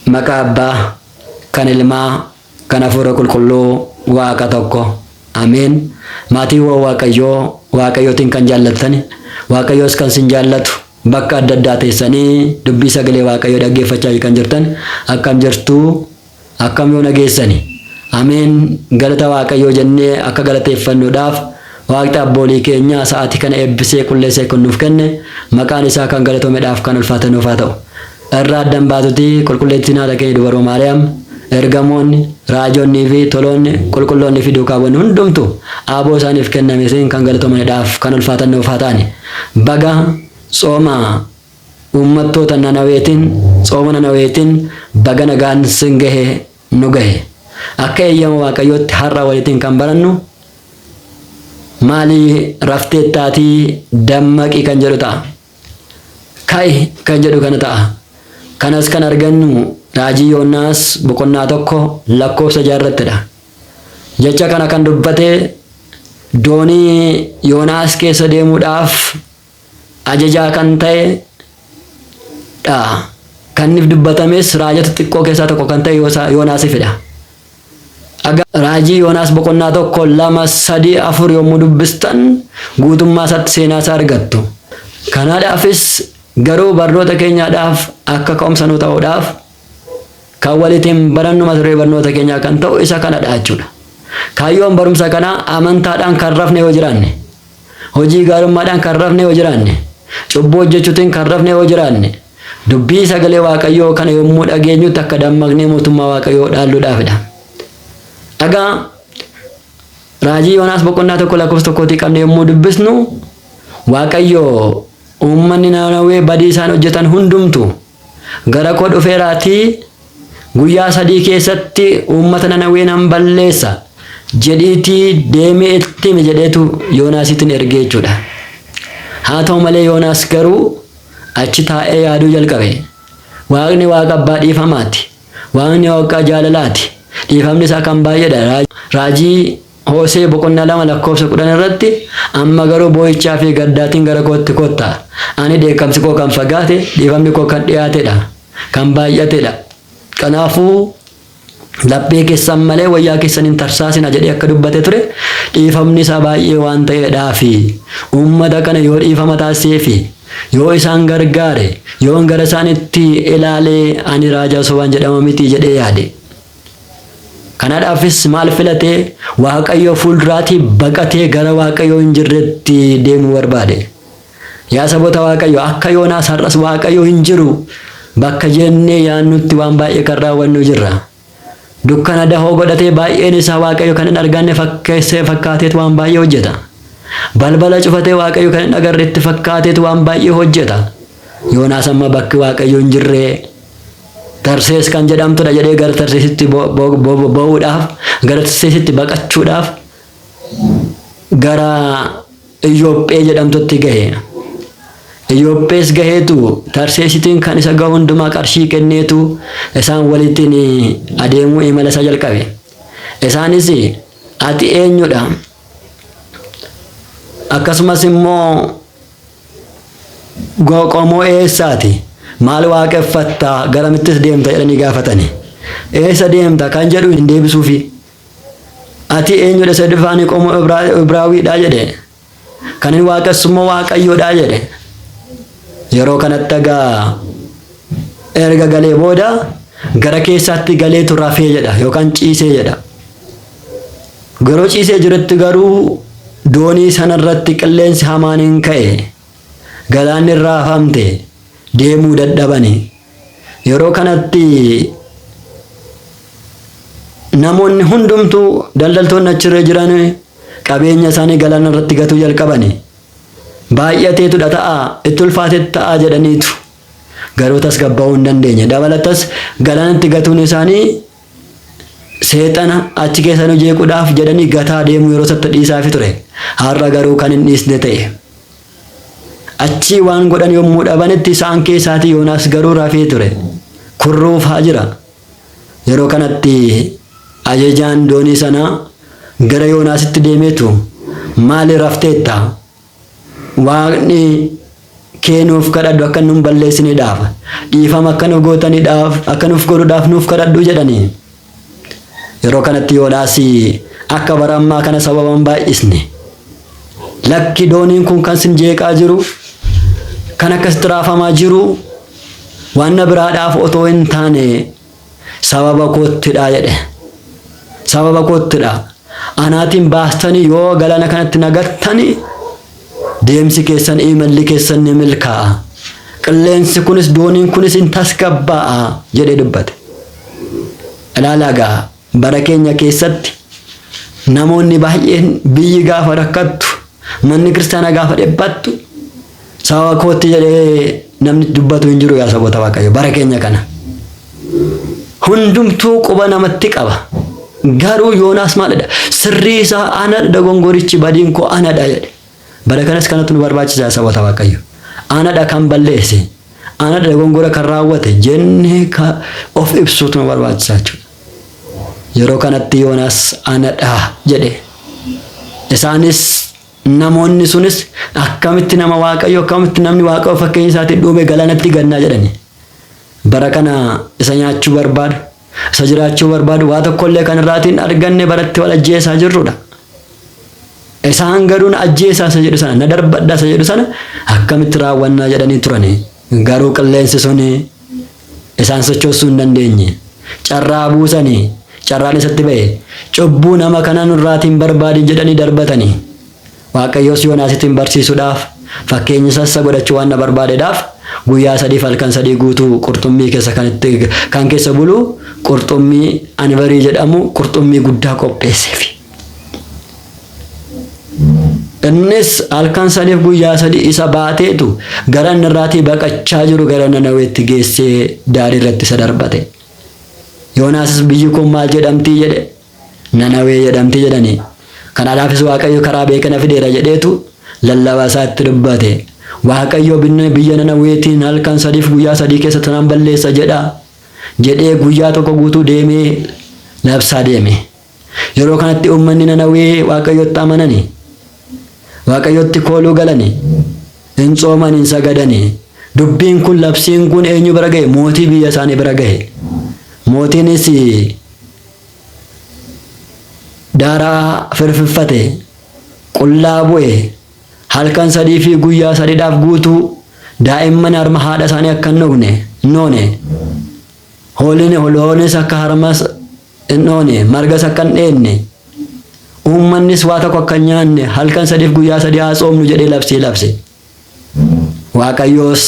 Maqaa Abbaa, kan Ilmaa, kan Hafuura Qulqulluu Waaqa tokko. Ameen. Maatiiwwan Waaqayyootiin kan jaallattani, Waaqayyoos kan sin jaallatu bakka adda addaa teessanii dubbii sagalee Waaqayyoo dhaggeeffachaa kan jirtan akkam jirtu, akkam yoo nageessani. Ameen. Galata Waaqayyoo jennee akka galateeffannuudhaaf Waaqni abboolii keenya sa'aatii kana eebbisee qulleessee kan nuuf kenne maqaan isaa kan galatoomeedhaaf kan ulfaatanuuf haa ta'u. Irraa addan baatutii qulqulleettiin haadha keenya dubaroo Maariyaam, ergamoonni, raajonni fi toloonni, qulqulloonni fi duukaawwan hundumtu aaboo isaaniif kenname isin kan galatoomeedhaaf kan ulfaatannuuf haa ta'ani. Baga tsooma uummattoota Nanaweetiin baga nagaan sin gahe nu gahe. Akka eeyyama Waaqayyootti har'a walitiin kan barannu maali rafteettaatii dammaqii kan jedhu ta'a. Ka'i kan jedhu kana ta'a. Kanas kan argannu raajii Yoonaas boqonnaa 1 lakkoofsa 6 irrattidha. Jecha kana kan dubbate doonii Yoonaas keessa deemuudhaaf ajajaa kan ta'e dha. Kan inni dubbatames raajota xiqqoo keessaa tokko kan ta'e Yoonaasifidha. Raajii Yoonaas boqonnaa 1, 2, 3, 4 yommuu dubbistan guutummaa isaatti seenaa isaa argattu. Kanaadhaafis garuu barnoota keenyaadhaaf akka ka'umsa nu ta'uudhaaf kan walitiin barannu mata duree barnoota keenyaa kan ta'u isa kanadha jechuudha. Kaayyoon barumsa kanaa amantaadhaan kan rafne yoo jiraanne, hojii gaarummaadhaan kan rafne yoo jiraanne, cubbuu hojjechuutiin kan rafne yoo jiraanne, dubbii sagalee Waaqayyoo kana yommuu dhageenyutti akka dammaqnee mootummaa Waaqayyoo dhaalluudhaafidha. Dhagaa raajii Yoonaas boqonnaa 1 lakkoofsa 1 qabne yommuu dubbisnu Waaqayyoo uummanni Nanawwee badii isaan hojjetan hundumtu gara koo dhufeeraatii guyyaa 3 keessatti uummata Nanawwee nan balleessa jedhiitii deemee itti himi jedheetu Yoonaasittiin ergee jechuudha. Haa ta'u malee Yoonaas garuu achi taa'ee yaaduu jalqabe. Waaqni Waaqa abbaa dhiifamaati. Waaqni Waaqa jaalalaati. Dhiifamni isaa kan baay'eedha. Raajii Hosee boqonnaa 2 lakkoofsa 10 irratti amma garuu boo'ichaa fi gaddaatiin gara kootti kottaa. Ani dheekkamsi koo kan fagaate, dhiifamni koo kan dhiyaatedha, kan baay'atedha. Kanaafuu laphee keessan malee wayyaa keessan hin tarsaasina jedhee akka dubbate ture dhiifamni isaa baay'ee waan ta'eedhaafi uummata kana yoo dhiifama taasiseefi yoo isaan gargaare yoo gara isaanitti ilaalee ani raajaa sobaan jedhama miti jedhee yaade. Kanaadhaafis maal filatee Waaqayyoo fuulduraatii baqatee gara Waaqayyoo hin jirretti deemuu barbaade. Yaa saboota Waaqayyoo akka Yoonaas har'as Waaqayyoo hin jiru bakka jennee yaannutti waan baay'ee kan raawwannu jirra. Dukkana dahoo godhatee baay'een isaa Waaqayyoo kan hin arganne fakkaateetu waan baay'ee hojjeta. Balbala cufatee Waaqayyoo kan hin agarreetti fakkaateetu waan baay'ee hojjeta. Yoonaas amma bakki Waaqayyoo hin jirree Tarsees kan jedhamtudha jedhee gara Tarseesitti ba'uudhaaf, gara Tarseesitti baqachuudhaaf gara Iyoophee jedhamtutti gahe. Iyoophees gaheetu Tarseesittiin kan isa gahu hundumaa qarshii kenneetu isaan walittiin adeemuu imala isaa jalqabe. Isaanis ati eenyudha? Akkasumas immoo qomoo eessaati? Maal waaqeffattaa? Garamittis deemta jedhanii gaafatani. Eessa deemta kan jedhu hin deebisuufi. Ati eenyudha? Isa dhufaanii qomoo Ibraawiidhaa jedhe. Kan inni waaqessummoo Waaqayyoodhaa jedhe. Yeroo kanatti egaa erga galee booda gara keessaatti galeetu rafee jedha yookaan ciisee jedha. Garuu ciisee jirutti garuu doonii sanarratti qilleensi hamaaniin ka'e. Galaanni irraa hafamte. Deemuu dadhabani. Yeroo kanatti namoonni hundumtuu daldaltoonni achirra jiran qabeenya isaanii galaana irratti gatuu jalqabani. Baay'ateetudha ta'a, itti ulfaateet ta'a jedhaniitu garuu tasgabbaa'uu hin dandeenye. Dabalatas galaanatti gatuun isaanii seexana achi keessan jeequudhaaf jedhanii gataa deemuu yeroo satti dhiisaafi ture. Har'a garuu kan hin dhiisne ta'e. Achi waan godhan yommuu dhabanitti isaan keessaati Yoonaas garuu rafee ture. Kurruufaa jira. Yeroo kanatti ajajaan doonii sanaa gara Yoonaasitti deemeetu maali rafteetta? Waaqni keenuuf kadhadhu akka nun balleessiniidhaaf dhiifama akka nu gootaniidhaaf akka nuuf godhuudhaaf nuuf kadhadhu jedhanii. Yeroo kanatti Yoonaas akka bara ammaa kana sababan baay'isne lakki dooniin kun kan sin jeeqaa jiru kan akkasitti raafamaa jiru waan biraadhaaf otoo hin taane sababa koottidha jedhe. Sababa koottidha. Anaatiin baastanii yoo galana kanatti nagattanii deemsi keessan imalli keessan ni milkaa'a. Qilleensi kunis dooniin kunis hin tasgabbaa'a jedhee dubbate. Ilaalagaa bara keenya keessatti namoonni baay'een biyyi gaafa rakkattu manni kiristaanaa gaafa dhiphattu sababa kootti jedhee namni dubbatu hin jiru yaa saboota Waaqayyo bara keenya kana. Hundumtuu quba namatti qaba. Garuu Yoonaas maalidha? Sirrii isaa anadha dogongorichi badiin koo anadha jedhe. Bara kanas kanatu nu barbaachisa yaa saboota Waaqayyo. Anadha kan balleesse. Anadha dogongora kan raawwate jennee of ibsuutu nu barbaachisa jechuudha. Yeroo kanatti Yoonaas anadha jedhe. Isaanis namoonni sunis akkamitti nama Waaqayyo akkamitti namni Waaqayyo fakkeenya isaatiin dhuume galaanatti gannaa jedhani. Bara kana isa nyaachuu barbaadu, isa jiraachuu barbaadu waa tokkollee kan irraatiin arganne baratti wal ajjeesaa jirrudha. Isaan garuun ajjeesaa isa jedhu sana na darbadhaa isa jedhu sana akkamitti raawwannaa jedhanii turani. Garuu qilleensi suni isaan sochoosuu hin dandeenye. Carraa buusanii carraan isatti ba'e cubbuu nama kanaan irraatiin barbaadin jedhanii darbatanii. Waaqayyoos Yoonaasitti barsiisuudhaaf fakkeenya sassa godhachuu waan na barbaadeedhaaf guyyaa 3 halkan 3 guutuu qurxummii keessa kan keessa bulu qurxummii anbarii jedhamu qurxummii guddaa qopheesseef. Innis halkan 3 guyyaa 3 isa baateetu gara inni irraatii baqachaa jiru gara Nanaweetti geessee daarii irratti isa darbate. Yoonaasis biyyi kun maal jedhamti jedhe? Nanawee jedhamti jedhanii. Kanaafis Waaqayyo karaa beekana fideera jedheetu lallabaa isaatti dubbate. Waaqayyo biyya Nanaweetiin halkan 3 guyyaa 3 keessatti nan balleessa jedhee guyyaa tokko guutuu deemee labsaa deeme. Yeroo kanatti uummanni Nanawee Waaqayyotti amananii. Waaqayyotti kooluu galanii. Hin tsooman hin sagadanii. Dubbiin kun labsiin kun eenyu bira gahe? Mootii biyya isaanii bira gahe. Mootiinis daaraa firfirfate qullaa bu'e halkan 3 fi guyyaa 3dhaaf guutuu daa'imman harma haadha isaanii akka noone hoolonnis akka harmas noone margas akka dheenne uummannis waa tokko akka nyaanne halkan 3 guyyaa 3 haa tsoomnu jedhee labse. Waaqayyoos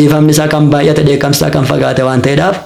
ifamni isaa kan baay'ate dheekkamsi isaa kan fagaate waan ta'eedhaaf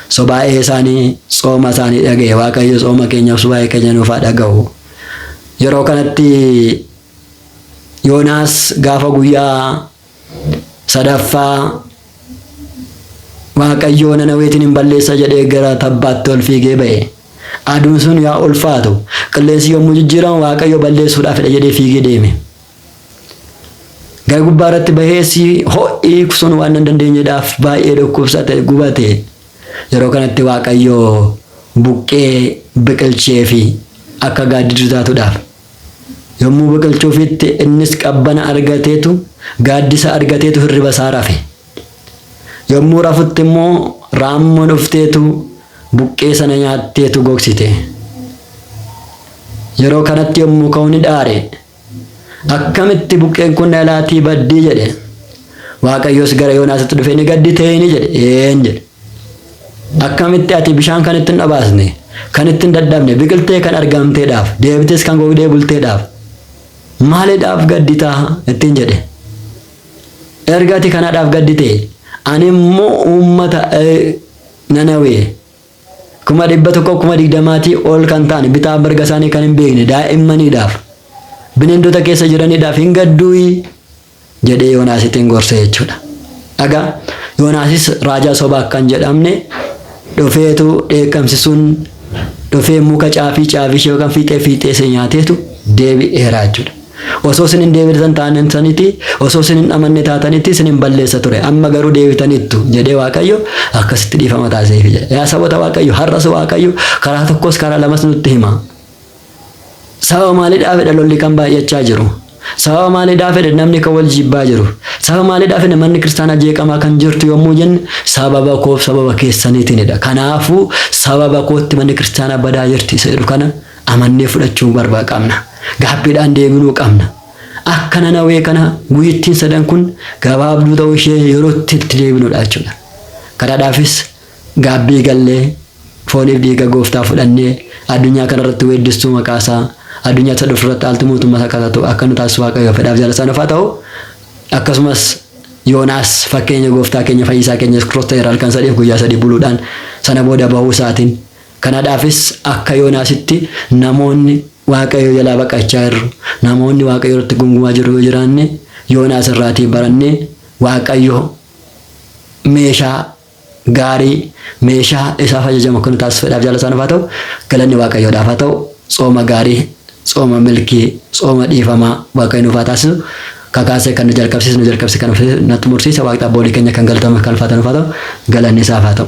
sobaa'ee isaanii tsooma isaanii dhaga'e. Waaqayyo tsooma keenyaaf sobaa'ee keenya nuuf haa dhaga'u. Yeroo kanatti Yoonaas gaafa guyyaa 3ffaa Waaqayyo Nanaweetiin hin balleessa jedhee gara tabbaatti ol fiigee ba'e. Aduun sun yaa ulfaatu qilleensi yommuu jijjiiramu Waaqayyo balleessuudhaaf jedhee fiigee deeme. Gara gubbaa irratti baheesi ho'i sun waan hin dandeenyeedhaaf baay'ee dhukkubsate gubate. Yeroo kanatti Waaqayyo buqqee biqilchee fi akka gaaddiddu taatuudhaaf yommuu biqilchuufitti innis qabbana argateetu gaaddisa argateetu hirriba isaa rafe. Yommuu rafutti immoo raammoon dhufteetu buqqee sana nyaatteetu gogsite. Yeroo kanatti yommuu ka'uun dhaare akkamitti buqqeen kun dhalaatii baddii jedhe. Waaqayyos gara Yoonaasitti dhufee ni gadditee ni jedhe. Akkamitti ati bishaan kan ittiin dhabaasne kan ittiin dadhabne biqiltee kan argamteedhaaf deebites kan gogdee bulteedhaaf maaliidhaaf gadditaa ittiin jedhe. Erga ati kanaadhaaf gaddite ani immoo uummata Nanawee 120,000 ol kan ta'an bitaa mirga isaanii kan hin beekne daa'immaniidhaaf bineeldota keessa jiraniidhaaf hin gadduuyi jedhee Yoonaasittiin gorse jechuudha. Dhagaa Yoonaasis raajaa sobaa kan jedhamne dhufeetu dheekkamsisuun dhufee muka caafii yookaan fiixee isa nyaateetu deebi'eera jechuudha. Osoo isin hin deebitan taatan saniti osoo isin hin amanne taatanitti isin hin balleessa ture. Amma garuu deebitaniittu jedhee Waaqayyo akkasitti dhiifama taasiseef jedha. Yaa saboota Waaqayyo har'as Waaqayyo karaa tokkos karaa lamas nutti hima. Sababa maaliidhaaf lolli kan baay'achaa jiru? Sababa maaliidhaaf namni kan wal jibbaa jiru? Sababa maaliidhaaf manni kiristaanaa jeeqamaa kan jirtu yommuu jennu sababa koof sababa keessaniitinidha. Kanaafuu sababa kootti manni kiristaanaa badaa jirti isa jedhu kana amannee fudhachuu qabna. Gaabbiidhaan deebinuu qabna. Akka Nanawwee kana guyyittiin sadan kun gabaabduu ta'uu ishee yerootti itti deebinuudha jechuudha. Kanaadhaafis gaabbii gallee fooniif dhiiga gooftaa fudhannee addunyaa kanarratti weeddistuu maqaasaa addunyaa isa dhufurratti aaltu mootummaa isaa ta'u akka nu taasisu Waaqayyo fedhaaf jaalasa nuuf haa ta'u. Akkasumas Yoonaas fakkeenya gooftaa keenya fayyisaa keenya Kiristoos ta'eera halkan sadiif guyyaa sadii buluudhaan sana booda bahuu isaatiin. Kanaadhaafis akka Yoonaasitti namoonni Waaqayyo jalaa baqachaa jiru, namoonni Waaqayyo irratti gungumaa jiru yoo jiraanne Yoonaas irraatii barannee Waaqayyo meeshaa gaarii meeshaa isaaf ajajamu akka nu taasisu fedhaaf jaalasa nuuf haa ta'u. Galanni Waaqayyoodhaaf haa ta'u. Tsooma gaarii, tsooma milkii, tsooma dhiifamaa Waaqayyo nuuf haa taasisu. Kakaasee kan nu jalqabsiise kan natti mursiisa Waaqni abboolii keenya kan galatamu kan ulfaatan nuuf haa ta'u. Galanni isaaf haa ta'u.